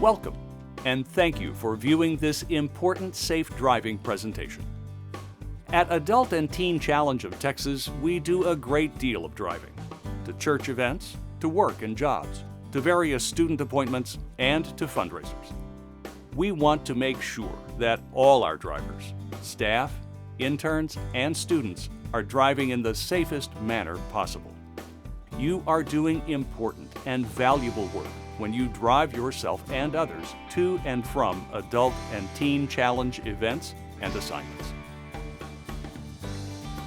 Welcome, and thank you for viewing this important safe driving presentation. At Adult and Teen Challenge of Texas, we do a great deal of driving. To church events, to work and jobs, to various student appointments, and to fundraisers. We want to make sure that all our drivers, staff, interns, and students are driving in the safest manner possible. You are doing important and valuable work when you drive yourself and others to and from Adult and Teen Challenge events and assignments.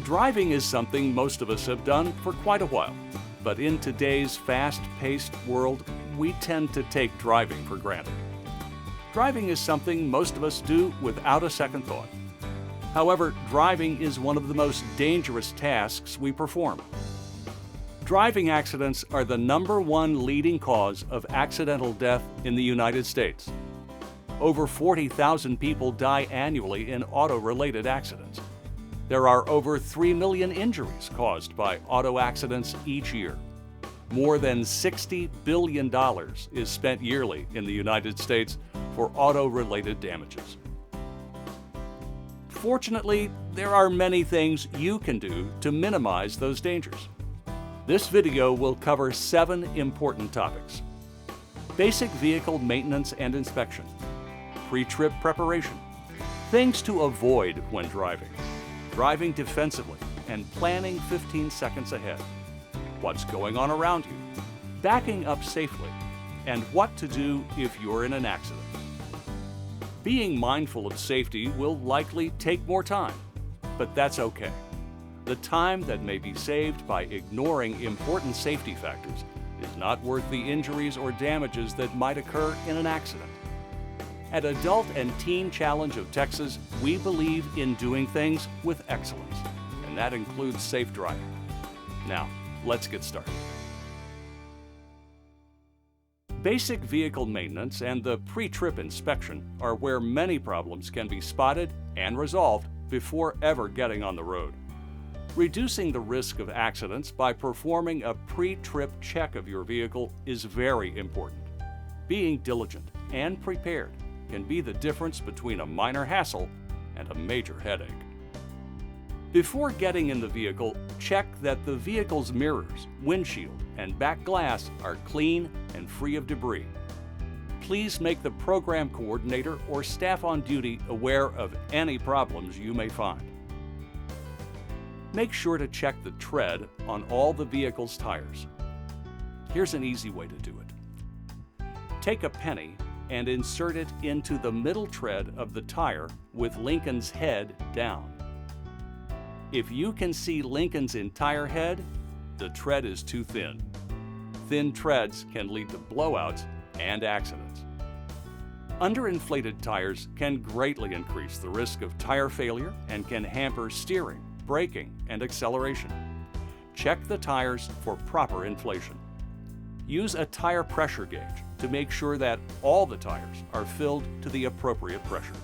Driving is something most of us have done for quite a while, but in today's fast-paced world, we tend to take driving for granted. Driving is something most of us do without a second thought. However, driving is one of the most dangerous tasks we perform. Driving accidents are the #1 leading cause of accidental death in the United States. Over 40,000 people die annually in auto-related accidents. There are over 3 million injuries caused by auto accidents each year. More than $60 billion is spent yearly in the United States for auto-related damages. Fortunately, there are many things you can do to minimize those dangers. This video will cover 7 important topics: basic vehicle maintenance and inspection, pre-trip preparation, things to avoid when driving, driving defensively and planning 15 seconds ahead, what's going on around you, backing up safely, and what to do if you're in an accident. Being mindful of safety will likely take more time, but that's okay. The time that may be saved by ignoring important safety factors is not worth the injuries or damages that might occur in an accident. At Adult and Teen Challenge of Texas, we believe in doing things with excellence, and that includes safe driving. Now, let's get started. Basic vehicle maintenance and the pre-trip inspection are where many problems can be spotted and resolved before ever getting on the road. Reducing the risk of accidents by performing a pre-trip check of your vehicle is very important. Being diligent and prepared can be the difference between a minor hassle and a major headache. Before getting in the vehicle, check that the vehicle's mirrors, windshield, and back glass are clean and free of debris. Please make the program coordinator or staff on duty aware of any problems you may find. Make sure to check the tread on all the vehicle's tires. Here's an easy way to do it. Take a penny and insert it into the middle tread of the tire with Lincoln's head down. If you can see Lincoln's entire head, the tread is too thin. Thin treads can lead to blowouts and accidents. Underinflated tires can greatly increase the risk of tire failure and can hamper steering, braking, and acceleration. Check the tires for proper inflation. Use a tire pressure gauge to make sure that all the tires are filled to the appropriate pressure.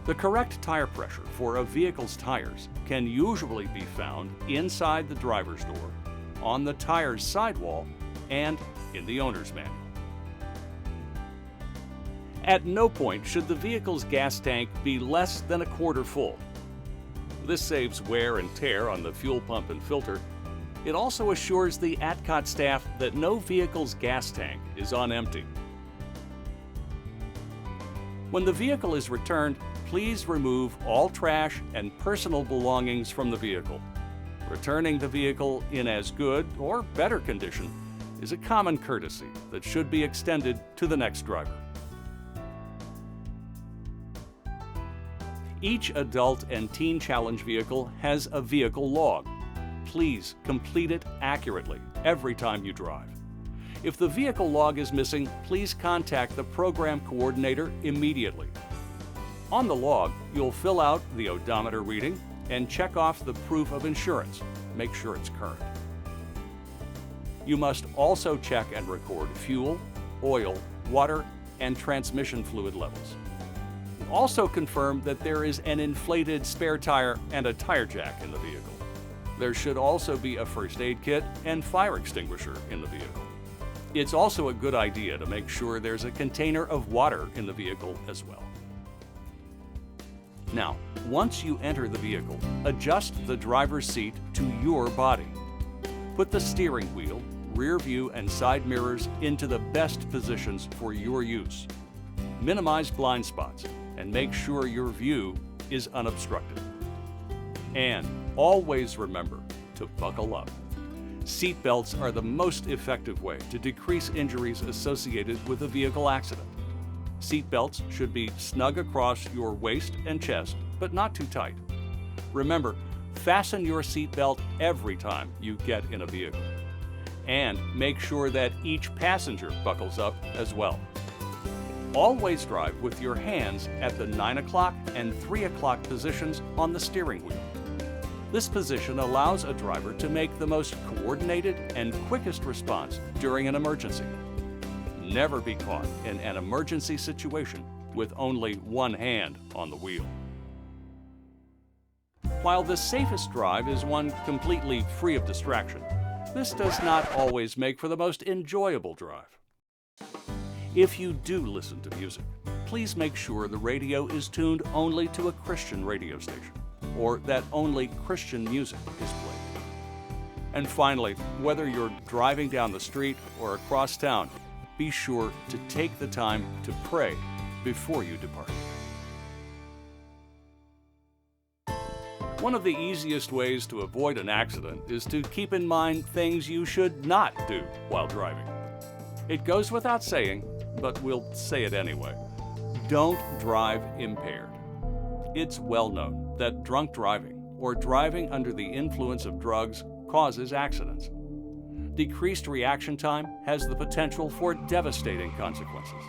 The correct tire pressure for a vehicle's tires can usually be found inside the driver's door, on the tire's sidewall, and in the owner's manual. At no point should the vehicle's gas tank be less than a quarter full. This saves wear and tear on the fuel pump and filter. It also assures the ATCOT staff that no vehicle's gas tank is on empty. When the vehicle is returned, please remove all trash and personal belongings from the vehicle. Returning the vehicle in as good or better condition is a common courtesy that should be extended to the next driver. Each Adult and Teen Challenge vehicle has a vehicle log. Please complete it accurately every time you drive. If the vehicle log is missing, please contact the program coordinator immediately. On the log, you'll fill out the odometer reading and check off the proof of insurance. Make sure it's current. You must also check and record fuel, oil, water, and transmission fluid levels. Also confirm that there is an inflated spare tire and a tire jack in the vehicle. There should also be a first aid kit and fire extinguisher in the vehicle. It's also a good idea to make sure there's a container of water in the vehicle as well. Now, once you enter the vehicle, adjust the driver's seat to your body. Put the steering wheel, rear view, and side mirrors into the best positions for your use. Minimize blind spots and make sure your view is unobstructed. And always remember to buckle up. Seat belts are the most effective way to decrease injuries associated with a vehicle accident. Seat belts should be snug across your waist and chest, but not too tight. Remember, fasten your seat belt every time you get in a vehicle. And make sure that each passenger buckles up as well. Always drive with your hands at the 9 o'clock and 3 o'clock positions on the steering wheel. This position allows a driver to make the most coordinated and quickest response during an emergency. Never be caught in an emergency situation with only one hand on the wheel. While the safest drive is one completely free of distraction, this does not always make for the most enjoyable drive. If you do listen to music, please make sure the radio is tuned only to a Christian radio station, or that only Christian music is played. And finally, whether you're driving down the street or across town, be sure to take the time to pray before you depart. One of the easiest ways to avoid an accident is to keep in mind things you should not do while driving. It goes without saying, but we'll say it anyway. Don't drive impaired. It's well known that drunk driving or driving under the influence of drugs causes accidents. Decreased reaction time has the potential for devastating consequences.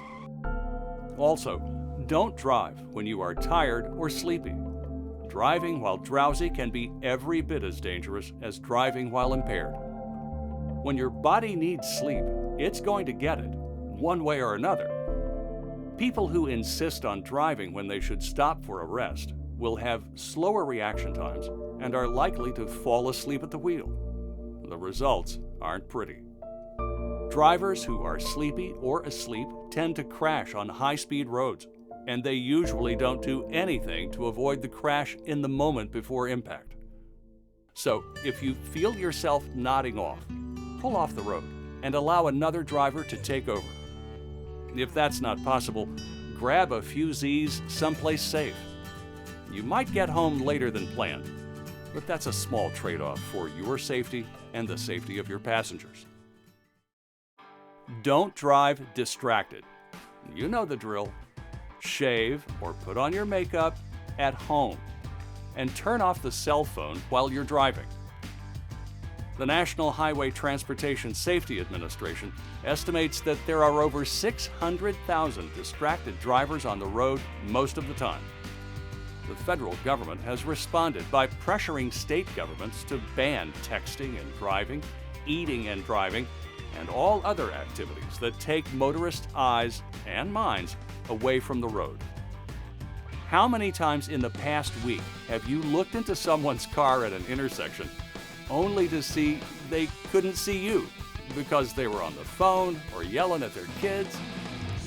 Also, don't drive when you are tired or sleepy. Driving while drowsy can be every bit as dangerous as driving while impaired. When your body needs sleep, it's going to get it, one way or another. People who insist on driving when they should stop for a rest will have slower reaction times and are likely to fall asleep at the wheel. The results aren't pretty. Drivers who are sleepy or asleep tend to crash on high-speed roads, and they usually don't do anything to avoid the crash in the moment before impact. So, if you feel yourself nodding off, pull off the road and allow another driver to take over. If that's not possible, grab a few Z's someplace safe. You might get home later than planned, but that's a small trade-off for your safety and the safety of your passengers. Don't drive distracted. You know the drill. Shave or put on your makeup at home, and turn off the cell phone while you're driving. The National Highway Transportation Safety Administration estimates that there are over 600,000 distracted drivers on the road most of the time. The federal government has responded by pressuring state governments to ban texting and driving, eating and driving, and all other activities that take motorists' eyes and minds away from the road. How many times in the past week have you looked into someone's car at an intersection only to see they couldn't see you because they were on the phone or yelling at their kids?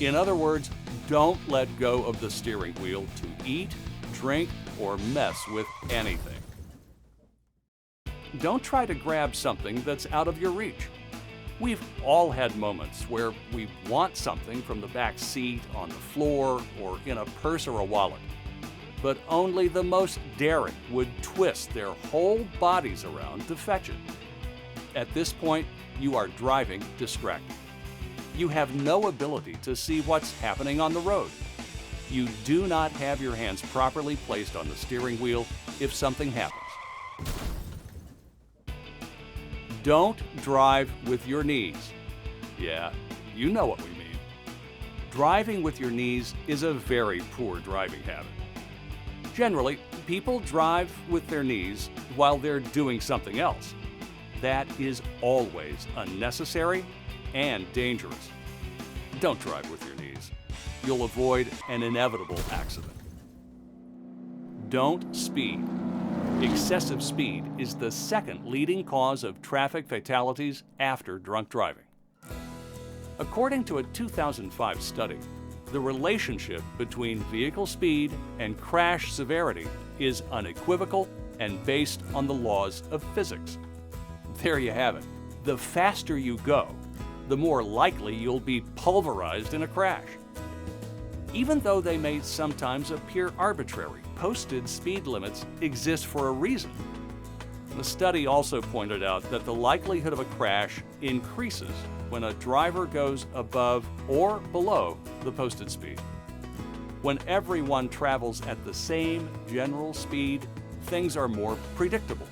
In other words, don't let go of the steering wheel to eat, drink, or mess with anything. Don't try to grab something that's out of your reach. We've all had moments where we want something from the back seat, on the floor, or in a purse or a wallet. But only the most daring would twist their whole bodies around to fetch it. At this point, you are driving distracted. You have no ability to see what's happening on the road. You do not have your hands properly placed on the steering wheel if something happens. Don't drive with your knees. Yeah, you know what we mean. Driving with your knees is a very poor driving habit. Generally, people drive with their knees while they're doing something else. That is always unnecessary and dangerous. Don't drive with your knees. You'll avoid an inevitable accident. Don't speed. Excessive speed is the second leading cause of traffic fatalities after drunk driving. According to a 2005 study, the relationship between vehicle speed and crash severity is unequivocal and based on the laws of physics. There you have it. The faster you go, the more likely you'll be pulverized in a crash. Even though they may sometimes appear arbitrary, posted speed limits exist for a reason. The study also pointed out that the likelihood of a crash increases when a driver goes above or below the posted speed. When everyone travels at the same general speed, things are more predictable,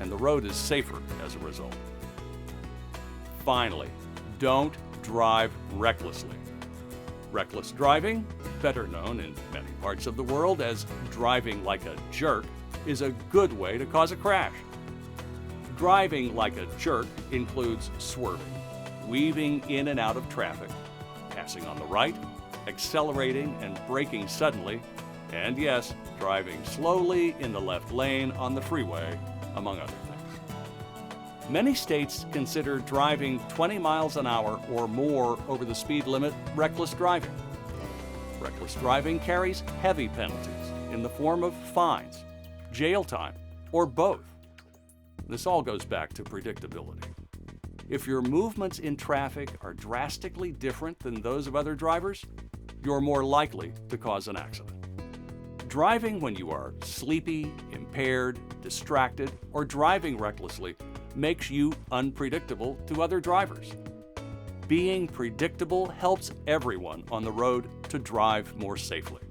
and the road is safer as a result. Finally, don't drive recklessly. Reckless driving, better known in many parts of the world as driving like a jerk, is a good way to cause a crash. Driving like a jerk includes swerving, weaving in and out of traffic, passing on the right, accelerating and braking suddenly, and yes, driving slowly in the left lane on the freeway, among other things. Many states consider driving 20 miles an hour or more over the speed limit reckless driving. Reckless driving carries heavy penalties in the form of fines, jail time, or both. This all goes back to predictability. If your movements in traffic are drastically different than those of other drivers, you're more likely to cause an accident. Driving when you are sleepy, impaired, distracted, or driving recklessly makes you unpredictable to other drivers. Being predictable helps everyone on the road to drive more safely.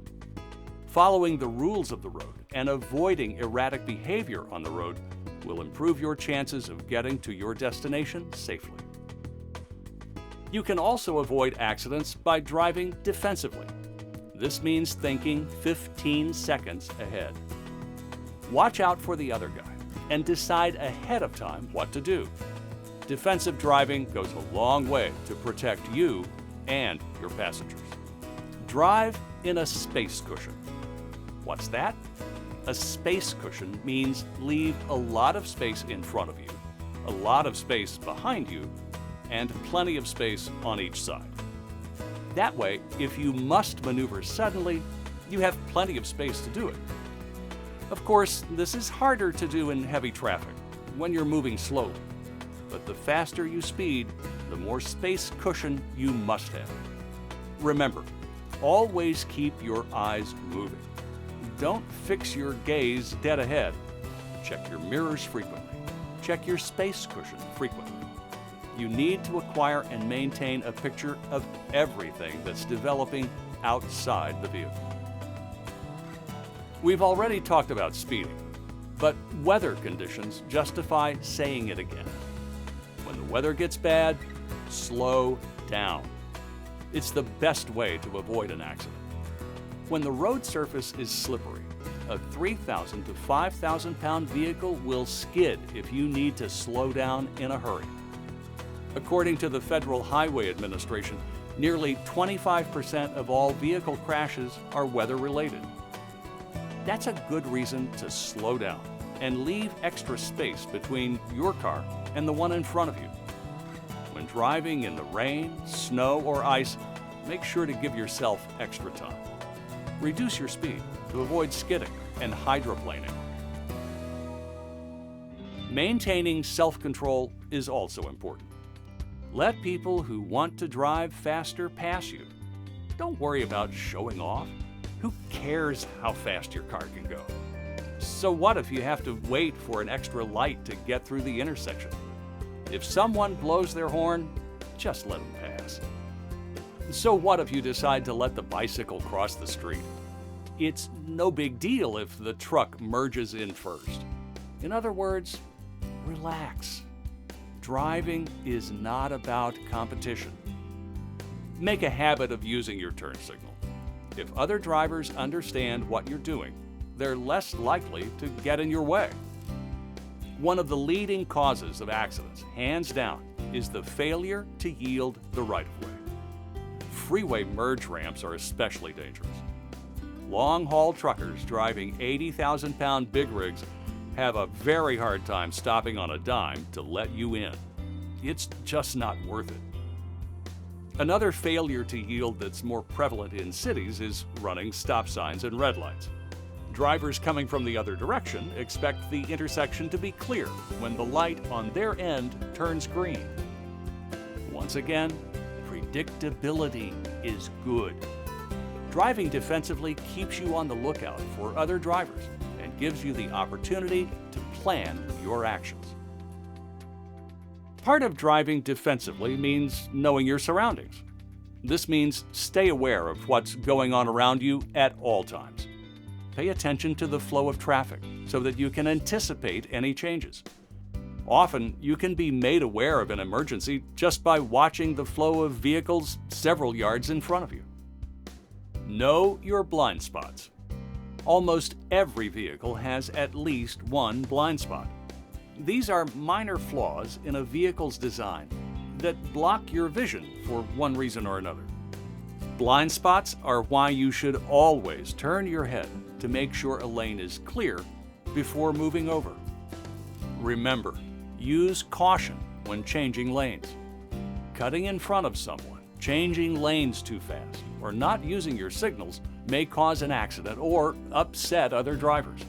Following the rules of the road and avoiding erratic behavior on the road will improve your chances of getting to your destination safely. You can also avoid accidents by driving defensively. This means thinking 15 seconds ahead. Watch out for the other guy and decide ahead of time what to do. Defensive driving goes a long way to protect you and your passengers. Drive in a space cushion. What's that? A space cushion means leave a lot of space in front of you, a lot of space behind you, and plenty of space on each side. That way, if you must maneuver suddenly, you have plenty of space to do it. Of course, this is harder to do in heavy traffic, when you're moving slowly. But the faster you speed, the more space cushion you must have. Remember, always keep your eyes moving. Don't fix your gaze dead ahead. Check your mirrors frequently. Check your space cushion frequently. You need to acquire and maintain a picture of everything that's developing outside the vehicle. We've already talked about speeding, but weather conditions justify saying it again. When the weather gets bad, slow down. It's the best way to avoid an accident. When the road surface is slippery, a 3,000 to 5,000 pound vehicle will skid if you need to slow down in a hurry. According to the Federal Highway Administration, nearly 25% of all vehicle crashes are weather-related. That's a good reason to slow down and leave extra space between your car and the one in front of you. When driving in the rain, snow, or ice, make sure to give yourself extra time. Reduce your speed to avoid skidding and hydroplaning. Maintaining self-control is also important. Let people who want to drive faster pass you. Don't worry about showing off. Who cares how fast your car can go? So what if you have to wait for an extra light to get through the intersection? If someone blows their horn, just let them pass. So what if you decide to let the bicycle cross the street? It's no big deal if the truck merges in first. In other words, relax. Driving is not about competition. Make a habit of using your turn signal. If other drivers understand what you're doing, they're less likely to get in your way. One of the leading causes of accidents, hands down, is the failure to yield the right-of-way. Freeway merge ramps are especially dangerous. Long-haul truckers driving 80,000-pound big rigs have a very hard time stopping on a dime to let you in. It's just not worth it. Another failure to yield that's more prevalent in cities is running stop signs and red lights. Drivers coming from the other direction expect the intersection to be clear when the light on their end turns green. Once again, predictability is good. Driving defensively keeps you on the lookout for other drivers and gives you the opportunity to plan your actions. Part of driving defensively means knowing your surroundings. This means stay aware of what's going on around you at all times. Pay attention to the flow of traffic so that you can anticipate any changes. Often, you can be made aware of an emergency just by watching the flow of vehicles several yards in front of you. Know your blind spots. Almost every vehicle has at least one blind spot. These are minor flaws in a vehicle's design that block your vision for one reason or another. Blind spots are why you should always turn your head to make sure a lane is clear before moving over. Remember, use caution when changing lanes. Cutting in front of someone, changing lanes too fast, or not using your signals may cause an accident or upset other drivers.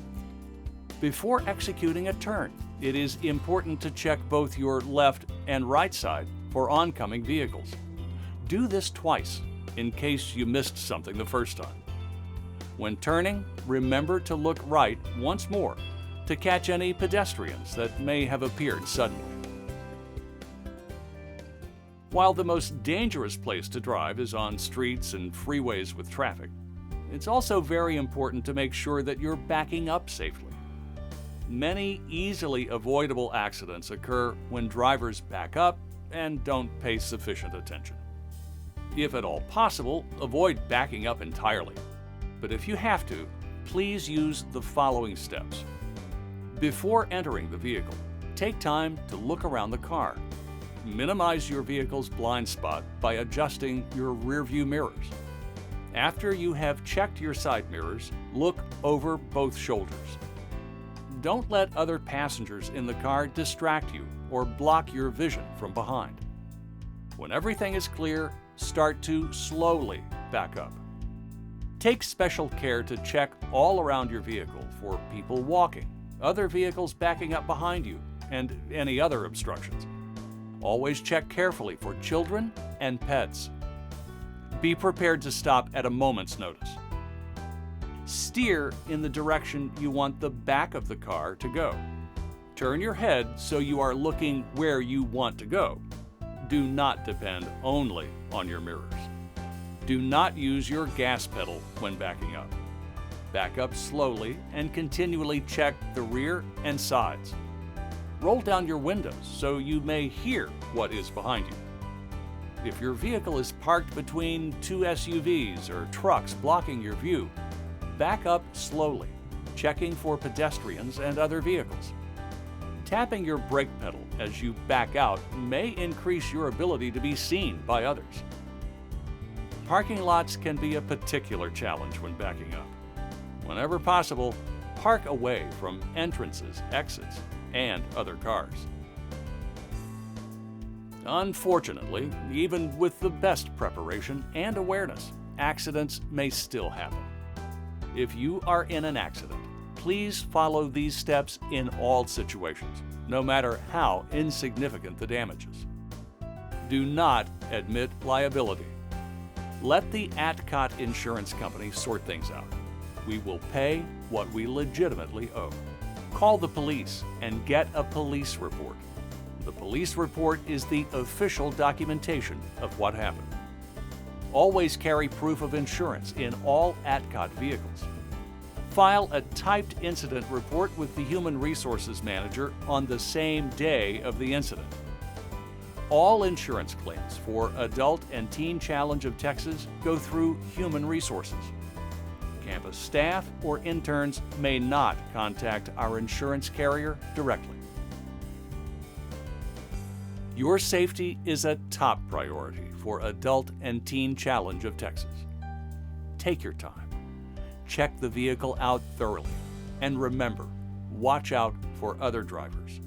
Before executing a turn, it is important to check both your left and right side for oncoming vehicles. Do this twice in case you missed something the first time. When turning, remember to look right once more to catch any pedestrians that may have appeared suddenly. While the most dangerous place to drive is on streets and freeways with traffic, it's also very important to make sure that you're backing up safely. Many easily avoidable accidents occur when drivers back up and don't pay sufficient attention. If at all possible, avoid backing up entirely. But if you have to, please use the following steps. Before entering the vehicle, take time to look around the car. Minimize your vehicle's blind spot by adjusting your rearview mirrors. After you have checked your side mirrors, look over both shoulders. Don't let other passengers in the car distract you or block your vision from behind. When everything is clear, start to slowly back up. Take special care to check all around your vehicle for people walking, other vehicles backing up behind you, and any other obstructions. Always check carefully for children and pets. Be prepared to stop at a moment's notice. Steer in the direction you want the back of the car to go. Turn your head so you are looking where you want to go. Do not depend only on your mirrors. Do not use your gas pedal when backing up. Back up slowly and continually check the rear and sides. Roll down your windows so you may hear what is behind you. If your vehicle is parked between two SUVs or trucks blocking your view, back up slowly, checking for pedestrians and other vehicles. Tapping your brake pedal as you back out may increase your ability to be seen by others. Parking lots can be a particular challenge when backing up. Whenever possible, park away from entrances, exits, and other cars. Unfortunately, even with the best preparation and awareness, accidents may still happen. If you are in an accident, please follow these steps in all situations, no matter how insignificant the damages. Do not admit liability. Let the Atcott Insurance Company sort things out. We will pay what we legitimately owe. Call the police and get a police report. The police report is the official documentation of what happened. Always carry proof of insurance in all Atcott vehicles. File a typed incident report with the Human Resources Manager on the same day of the incident. All insurance claims for Adult and Teen Challenge of Texas go through Human Resources. Campus staff or interns may not contact our insurance carrier directly. Your safety is a top priority for Adult and Teen Challenge of Texas. Take your time. Check the vehicle out thoroughly. And remember, watch out for other drivers.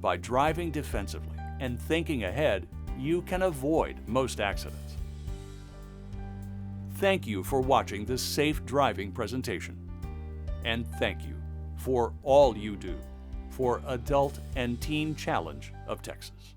By driving defensively and thinking ahead, you can avoid most accidents. Thank you for watching this safe driving presentation. And thank you for all you do for Adult and Teen Challenge of Texas.